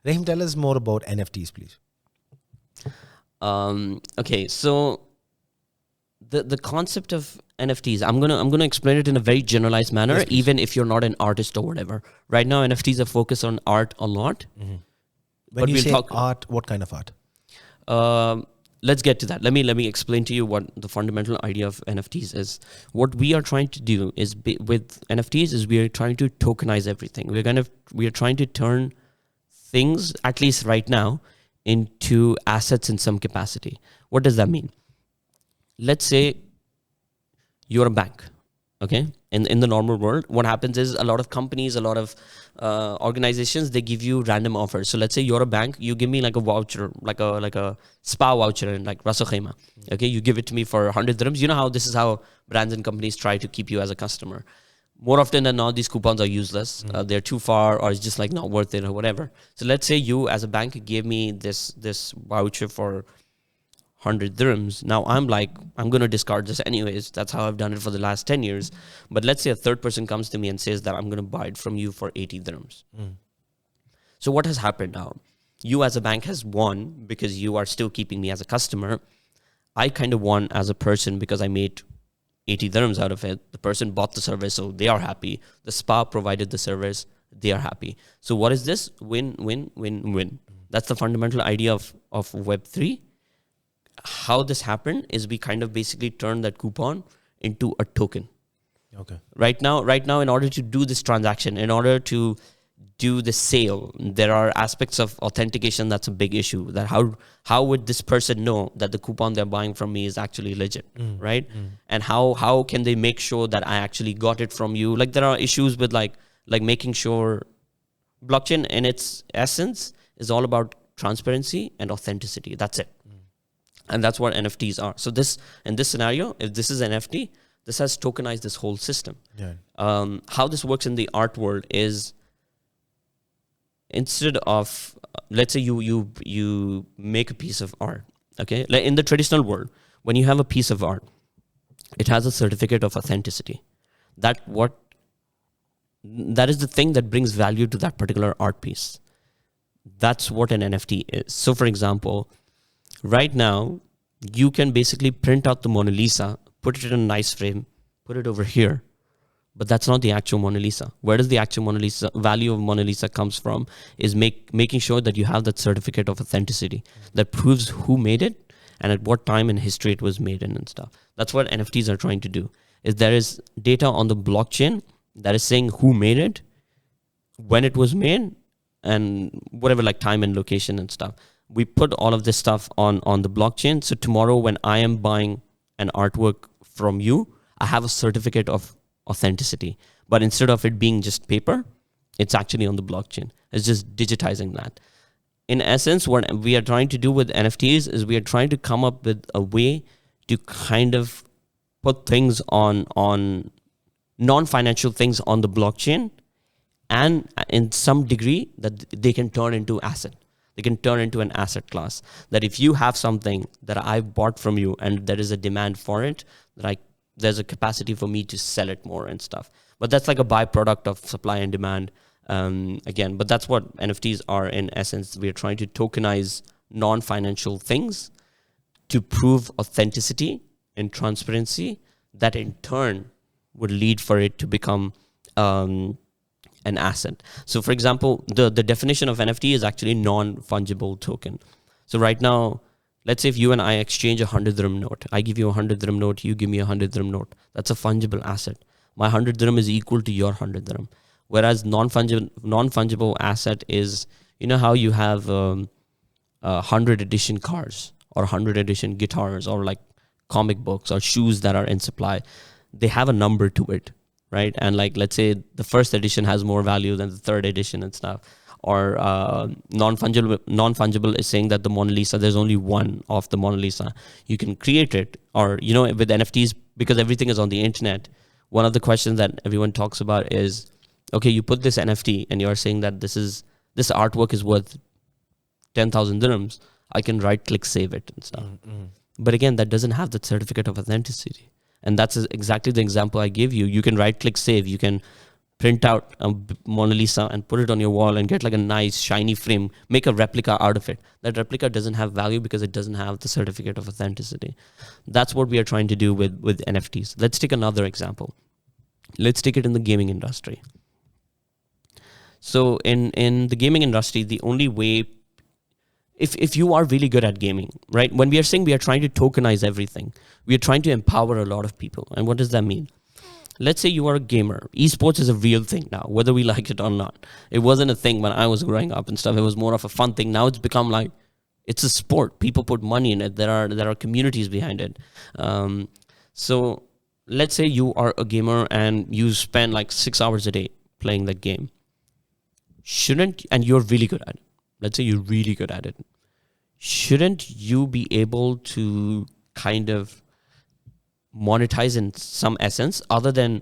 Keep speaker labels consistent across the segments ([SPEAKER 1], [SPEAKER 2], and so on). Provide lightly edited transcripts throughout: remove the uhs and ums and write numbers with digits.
[SPEAKER 1] Rahim, tell us more about NFTs, please.
[SPEAKER 2] Okay, so the concept of NFTs, I'm gonna explain it in a very generalized manner,
[SPEAKER 1] Yes,
[SPEAKER 2] even if you're not an artist or whatever. Right now, NFTs are focused on art a lot.
[SPEAKER 1] Mm-hmm.
[SPEAKER 2] But
[SPEAKER 1] When you
[SPEAKER 2] we'll
[SPEAKER 1] say
[SPEAKER 2] talk-
[SPEAKER 1] art, what kind of art?
[SPEAKER 2] Let's get to that. Let me explain to you what the fundamental idea of NFTs is. What we are trying to do is with NFTs is we are trying to tokenize everything. We are trying to turn things, at least right now, into assets in some capacity. What does that mean? Let's say you're a bank, okay? In the normal world, what happens is a lot of companies, a lot of organizations, they give you random offers. So let's say you're a bank, you give me like a voucher, like a spa voucher in like Ras Al Khaimah. Okay, you give it to me for 100 dirhams. You know how this is how brands and companies try to keep you as a customer. More often than not, these coupons are useless. They're too far, or it's just like not worth it, or whatever. So let's say you, as a bank, gave me this voucher for 100 dirhams. Now I'm like, I'm going to discard this anyways. That's how I've done it for the last 10 years. But let's say a third person comes to me and says that I'm going to buy it from you for 80 dirhams. So what has happened now? You as a bank has won because you are still keeping me as a customer. I kind of won as a person because I made 80 dirhams out of it. The person bought the service, so they are happy. The spa provided the service, they are happy. So what is this? Win, win, win, win. That's the fundamental idea of Web3. How this happened is we kind of basically turned that coupon into a token.
[SPEAKER 1] Okay.
[SPEAKER 2] Right now, in order to do this transaction, in order to do the sale, there are aspects of authentication that's a big issue. That how would this person know that the coupon they're buying from me is actually legit, right? And how can they make sure that I actually got it from you? Like there are issues with like making sure blockchain in its essence is all about transparency and authenticity. That's it. And that's what NFTs are. So in this scenario, if this is NFT, this has tokenized this whole system.
[SPEAKER 1] Yeah.
[SPEAKER 2] How this works in the art world is, instead of let's say you make a piece of art, okay? Like in the traditional world, when you have a piece of art, it has a certificate of authenticity. That is the thing that brings value to that particular art piece. That's what an NFT is. So for example, right now, you can basically print out the Mona Lisa, put it in a nice frame, put it over here, but that's not the actual Mona Lisa. Where does the actual Mona Lisa, value of Mona Lisa comes from is making sure that you have that certificate of authenticity that proves who made it and at what time in history it was made in and stuff. That's what NFTs are trying to do. Is there is data on the blockchain that is saying who made it, when it was made, and whatever, like time and location and stuff. We put all of this stuff on the blockchain. So tomorrow when I am buying an artwork from you, I have a certificate of authenticity. But instead of it being just paper, it's actually on the blockchain. It's just digitizing that. In essence, what we are trying to do with NFTs is we are trying to come up with a way to kind of put things on non-financial things on the blockchain, and in some degree that they can turn into asset. They can turn into an asset class. That if you have something that I've bought from you and there is a demand for it, that there's a capacity for me to sell it more and stuff. But that's like a byproduct of supply and demand. Again, but that's what NFTs are in essence. We are trying to tokenize non-financial things to prove authenticity and transparency that in turn would lead for it to become an asset. So for example, the definition of NFT is actually non-fungible token. So right now, let's say if you and I exchange a 100 dirham note, I give you a 100 dirham note, you give me a 100 dirham note. That's a fungible asset. My 100 dirham is equal to your 100 dirham. Whereas non-fungible asset is, you know how you have 100 edition cars or 100 edition guitars or like comic books or shoes that are in supply. They have a number to it, right? And like, let's say the first edition has more value than the third edition and stuff. Or non-fungible is saying that the Mona Lisa, there's only one of the Mona Lisa. You can create it. Or, you know, with NFTs, because everything is on the internet, one of the questions that everyone talks about is, okay, you put this NFT and you're saying that this artwork is worth 10,000 dirhams. I can right-click save it and stuff. But again, that doesn't have that certificate of authenticity. And that's exactly the example I gave you. You can right-click save. You can print out a Mona Lisa and put it on your wall and get like a nice shiny frame, make a replica out of it. That replica doesn't have value because it doesn't have the certificate of authenticity. That's what we are trying to do with NFTs. Let's take another example. Let's take it in the gaming industry. So in the gaming industry, the only way, if you are really good at gaming, right? When we are saying we are trying to tokenize everything, we are trying to empower a lot of people. And what does that mean? Let's say you are a gamer. Esports is a real thing now, whether we like it or not. It wasn't a thing when I was growing up and stuff. It was more of a fun thing. Now it's become like, it's a sport. People put money in it. There are communities behind it. So let's say you are a gamer and you spend like 6 hours a day playing that game. And you're really good at it. Let's say you're really good at it. Shouldn't you be able to kind of monetize in some essence other than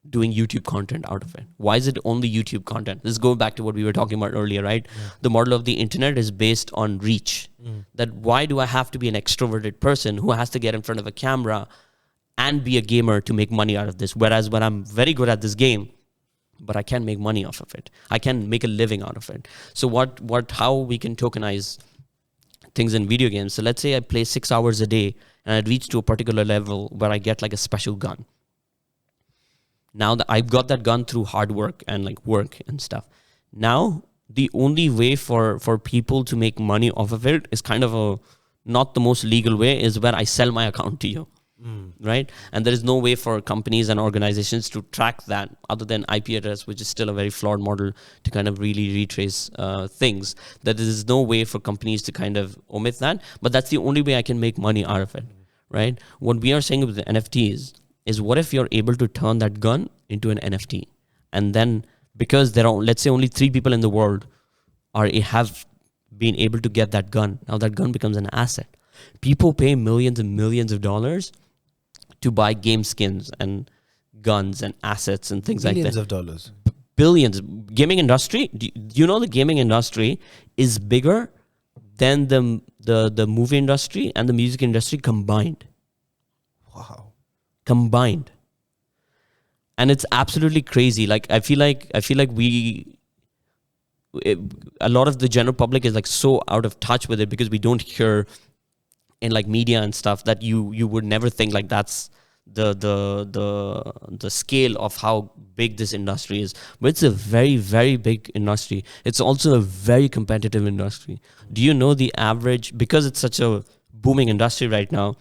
[SPEAKER 2] doing YouTube content out of it? Why is it only YouTube content? Let's go back to what we were talking about earlier, right? Yeah. The model of the internet is based on reach. That why do I have to be an extroverted person who has to get in front of a camera and be a gamer to make money out of this? Whereas when I'm very good at this game, but I can't make money off of it. I can make a living out of it. So how we can tokenize things in video games. So let's say I play 6 hours a day and I reach to a particular level where I get like a special gun. Now that I've got that gun through hard work and like work and stuff. Now the only way for people to make money off of it is kind of not the most legal way, is where I sell my account to you. Right? And there is no way for companies and organizations to track that other than IP address, which is still a very flawed model to kind of really retrace things. That there is no way for companies to kind of omit that, but that's the only way I can make money out of it, right? What we are saying with the NFTs is, what if you're able to turn that gun into an NFT? And then because there are, let's say, only 3 people in the world have been able to get that gun, now that gun becomes an asset. People pay millions and millions of dollars to buy game skins and guns and assets and things like that.
[SPEAKER 1] Billions of dollars.
[SPEAKER 2] Billions. Gaming industry, do you know the gaming industry is bigger than the movie industry and the music industry combined.
[SPEAKER 1] Wow.
[SPEAKER 2] Combined. And it's absolutely crazy. Like I feel like a lot of the general public is like so out of touch with it because we don't hear in like media and stuff that you would never think like that's the scale of how big this industry is. But it's a very, very big industry. It's also a very competitive industry. Do you know the average, because it's such a booming industry right now,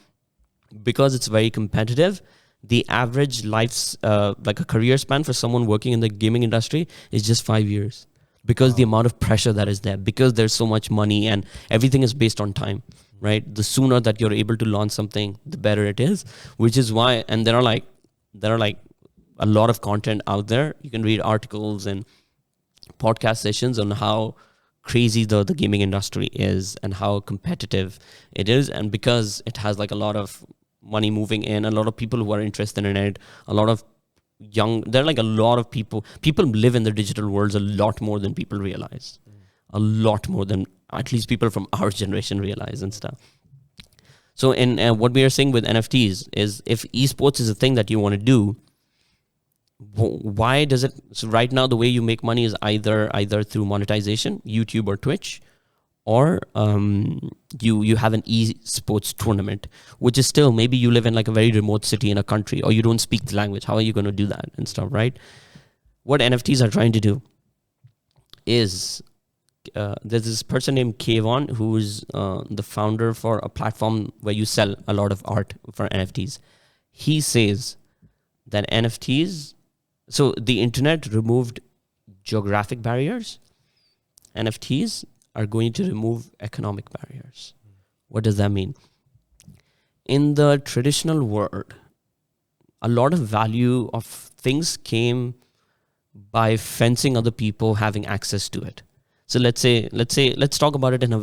[SPEAKER 2] because it's very competitive, the average life's like a career span for someone working in the gaming industry is just 5 years. Because the amount of pressure that is there, because there's so much money and everything is based on time, right? The sooner that you're able to launch something, the better it is, which is why, and there are like a lot of content out there. You can read articles and podcast sessions on how crazy the gaming industry is and how competitive it is. And because it has like a lot of money moving in, a lot of people who are interested in it, a lot of there are like a lot of people live in the digital worlds a lot more than people realize, a lot more than at least people from our generation realize and stuff. So in what we are saying with NFTs is, if esports is a thing that you want to do, why does it, so right now the way you make money is either through monetization, YouTube or Twitch, or you have an esports tournament, which is still, maybe you live in like a very remote city in a country, or you don't speak the language. How are you going to do that and stuff, right? What NFTs are trying to do is, there's this person named Kayvon, who's the founder for a platform where you sell a lot of art for NFTs. He says that NFTs, so the internet removed geographic barriers. NFTs are going to remove economic barriers. What does that mean? In the traditional world, a lot of value of things came by fencing other people having access to it. So let's talk about it in a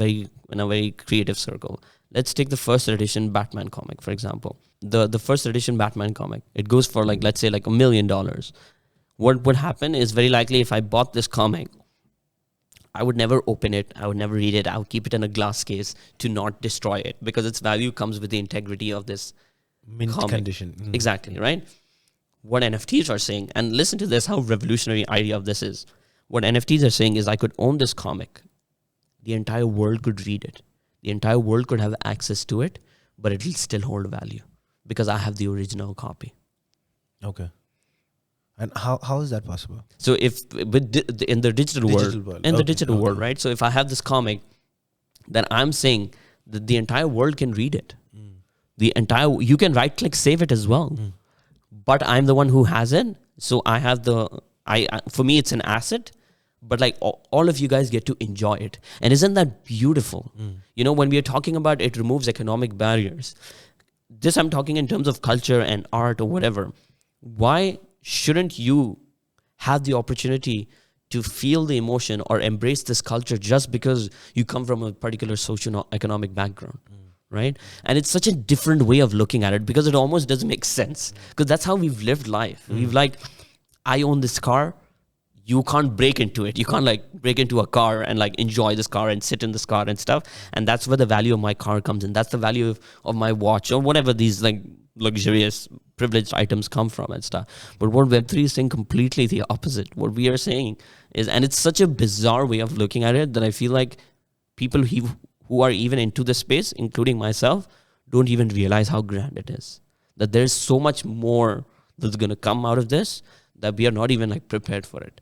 [SPEAKER 2] very creative circle. Let's take the first edition Batman comic, for example. The first edition Batman comic, it goes for like, let's say like $1 million. What would happen is, very likely, if I bought this comic, I would never open it. I would never read it. I would keep it in a glass case to not destroy it, because its value comes with the integrity of this
[SPEAKER 1] mint
[SPEAKER 2] comic.
[SPEAKER 1] condition.
[SPEAKER 2] Exactly, right? what NFTs are saying, and listen to this, how revolutionary idea of this is. What NFTs are saying is I could own this comic. The entire world could read it. The entire world could have access to it, but it'll still hold value because I have the original copy.
[SPEAKER 1] Okay. And how is that possible?
[SPEAKER 2] So if in the digital world, in the digital world, right? So if I have this comic, then I'm saying that the entire world can read it. You can right click save it as well. But I'm the one who has it. So I have for me, it's an asset, but like all of you guys get to enjoy it. And isn't that beautiful? You know, when we are talking about it removes economic barriers, this I'm talking in terms of culture and art or whatever. Why shouldn't you have the opportunity to feel the emotion or embrace this culture just because you come from a particular socio-economic background? Right? And it's such a different way of looking at it because it almost doesn't make sense. Because that's how we've lived life. We've like, I own this car. You can't break into it. You can't like break into a car and like enjoy this car and sit in this car and stuff. And that's where the value of my car comes in. That's the value of my watch or whatever these like luxurious privileged items come from and stuff. But what Web3 is saying completely the opposite. What we are saying is, and it's such a bizarre way of looking at it that I feel like people who are even into the space, including myself, don't even realize how grand it is. That there's so much more that's going to come out of this that we are not even like prepared for it.